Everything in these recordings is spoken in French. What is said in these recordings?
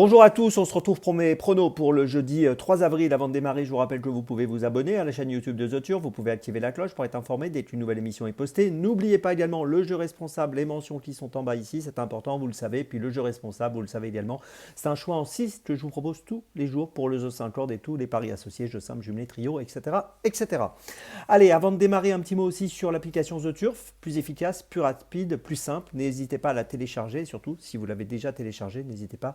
Bonjour à tous, on se retrouve pour mes pronos pour le jeudi 3 avril. Avant de démarrer, je vous rappelle que vous pouvez vous abonner à la chaîne YouTube de The Turf, vous pouvez activer la cloche pour être informé dès qu'une nouvelle émission est postée. N'oubliez pas également le jeu responsable, les mentions qui sont en bas ici, c'est important, vous le savez. Puis le jeu responsable, vous le savez également, c'est un choix en 6 que je vous propose tous les jours pour le The 5 Lord et tous les paris associés, jeux simples, jumelés, trio, etc., etc. Allez, avant de démarrer, un petit mot aussi sur l'application The Turf, plus efficace, plus rapide, plus simple. N'hésitez pas à la télécharger, surtout si vous l'avez déjà téléchargée, n'hésitez pas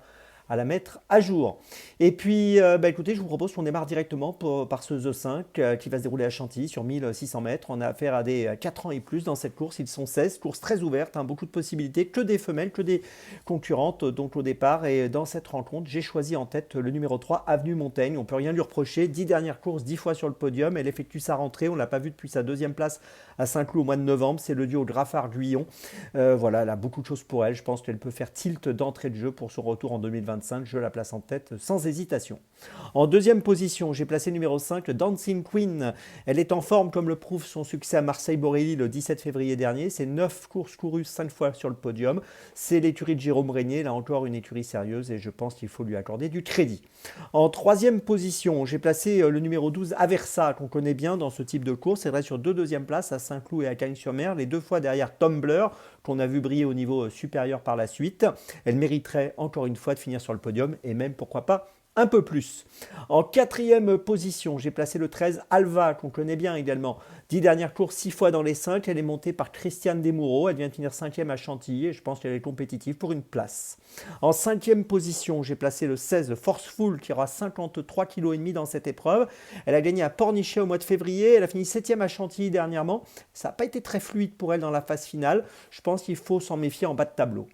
à la mettre à jour. Et puis, écoutez, je vous propose qu'on démarre directement par ce The 5 qui va se dérouler à Chantilly sur 1600 mètres. On a affaire à des 4 ans et plus dans cette course. Ils sont 16, course très ouverte, hein, beaucoup de possibilités, que des femelles, que des concurrentes donc au départ. Et dans cette rencontre, j'ai choisi en tête le numéro 3, Avenue Montaigne. On ne peut rien lui reprocher. 10 dernières courses, 10 fois sur le podium. Elle effectue sa rentrée. On ne l'a pas vue depuis sa deuxième place à Saint-Cloud au mois de novembre. C'est le duo Graffard-Guyon. Voilà, elle a beaucoup de choses pour elle. Je pense qu'elle peut faire tilt d'entrée de jeu pour son retour en 2025. Je la place en tête sans hésitation. En deuxième position, j'ai placé numéro 5, Dancing Queen. Elle est en forme comme le prouve son succès à Marseille-Borelli le 17 février dernier. C'est 9 courses courues, 5 fois sur le podium. C'est l'écurie de Jérôme Régnier, là encore une écurie sérieuse et je pense qu'il faut lui accorder du crédit. En troisième position, j'ai placé le numéro 12, Aversa, qu'on connaît bien dans ce type de course. Elle reste sur deux deuxièmes places à Saint-Cloud et à Cagnes-sur-Mer, les deux fois derrière Tumbler, qu'on a vu briller au niveau supérieur par la suite. Elle mériterait encore une fois de finir sur le podium et même pourquoi pas un peu plus. En quatrième position, j'ai placé le 13 Alva, qu'on connaît bien également. 10 dernières courses, 6 fois dans les 5. Elle est montée par Christiane Desmoureaux. Elle vient de finir 5e à Chantilly et je pense qu'elle est compétitive pour une place. En cinquième position, j'ai placé le 16 Forceful qui aura 53,5 kg dans cette épreuve. Elle a gagné à Pornichet au mois de février. Elle a fini 7e à Chantilly dernièrement. Ça n'a pas été très fluide pour elle dans la phase finale. Je pense qu'il faut s'en méfier en bas de tableau.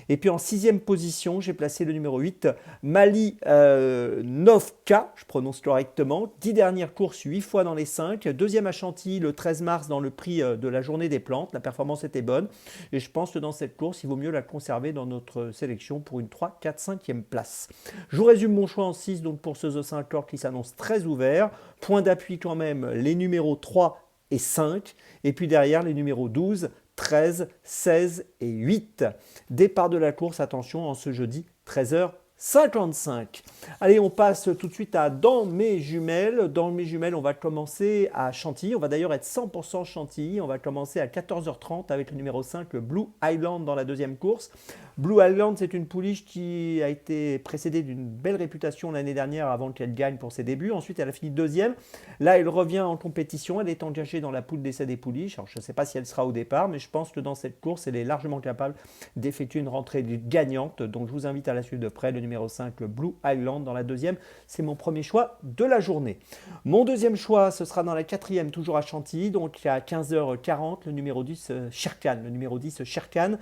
Et puis en sixième position, j'ai placé le numéro 8, Mali Novka, je prononce correctement. 10 dernières courses, 8 fois dans les 5. Deuxième à Chantilly le 13 mars dans le prix de la journée des plantes. La performance était bonne. Et je pense que dans cette course, il vaut mieux la conserver dans notre sélection pour une 3, 4, 5e place. Je vous résume mon choix en 6 donc pour ce The 5 Lord qui s'annonce très ouvert. Point d'appui quand même, les numéros 3 et 5. Et puis derrière, les numéros 12, 13, 16 et 8. Départ de la course, attention, en ce jeudi 13h55. Allez, on passe tout de suite à Dans mes jumelles. Dans mes jumelles, on va commencer à Chantilly. On va d'ailleurs être 100% Chantilly. On va commencer à 14h30 avec le numéro 5, le Blue Island dans la deuxième course. Blue Island, c'est une pouliche qui a été précédée d'une belle réputation l'année dernière avant qu'elle gagne pour ses débuts. Ensuite, elle a fini deuxième. Là, elle revient en compétition. Elle est engagée dans la poule d'essai des pouliches. Alors, je ne sais pas si elle sera au départ, mais je pense que dans cette course, elle est largement capable d'effectuer une rentrée gagnante. Donc, je vous invite à la suivre de près. Le numéro 5, le Blue Island dans la deuxième. C'est mon premier choix de la journée. Mon deuxième choix, ce sera dans la quatrième, toujours à Chantilly. Donc, à 15h40, le numéro 10, Sherkan. Le numéro 10, Sherkan.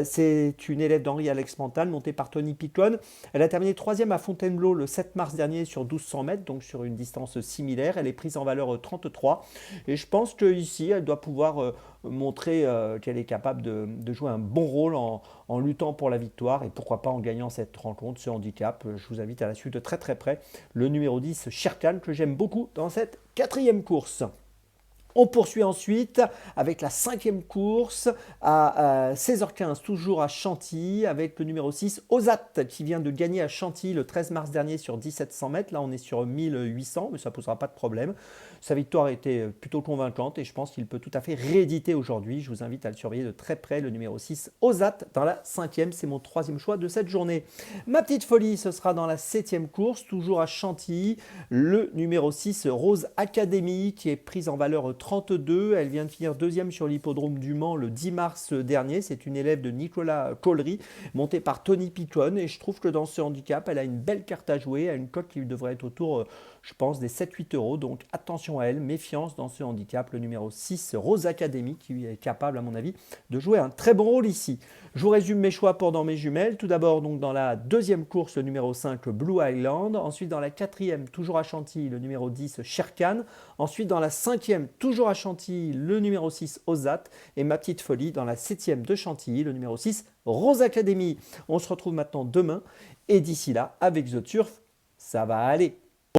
C'est une élève d'Henri Alex Mental, montée par Tony Picon. Elle a terminé 3e à Fontainebleau le 7 mars dernier sur 1200 mètres, donc sur une distance similaire. Elle est prise en valeur 33. Et je pense qu'ici, elle doit pouvoir montrer qu'elle est capable de jouer un bon rôle en luttant pour la victoire et pourquoi pas en gagnant cette rencontre, ce handicap. Je vous invite à la suite de très très près. Le numéro 10, Sherkan, que j'aime beaucoup dans cette quatrième course. On poursuit ensuite avec la cinquième course à 16h15, toujours à Chantilly, avec le numéro 6, Ozat, qui vient de gagner à Chantilly le 13 mars dernier sur 1700 mètres. Là, on est sur 1800, mais ça ne posera pas de problème. Sa victoire était plutôt convaincante et je pense qu'il peut tout à fait rééditer aujourd'hui. Je vous invite à le surveiller de très près, le numéro 6, Ozat, dans la cinquième. C'est mon troisième choix de cette journée. Ma petite folie, ce sera dans la septième course, toujours à Chantilly, le numéro 6, Rose Academy, qui est prise en valeur 32. Elle vient de finir deuxième sur l'hippodrome du Mans le 10 mars dernier. C'est une élève de Nicolas Collery, montée par Tony Picon. Et je trouve que dans ce handicap, elle a une belle carte à jouer. Elle a une cote qui devrait être autour, je pense, des 7-8 euros. Donc attention à elle, méfiance dans ce handicap. Le numéro 6, Rose Academy, qui est capable, à mon avis, de jouer un très bon rôle ici. Je vous résume mes choix pour Dans mes jumelles. Tout d'abord, donc dans la deuxième course, le numéro 5, Blue Island. Ensuite, dans la quatrième, toujours à Chantilly, le numéro 10, Sherkan. Ensuite, dans la cinquième, toujours à Chantilly, le numéro 6, Ozat. Et ma petite folie, dans la septième de Chantilly, le numéro 6, Rose Academy. On se retrouve maintenant demain. Et d'ici là, avec The Turf, ça va aller.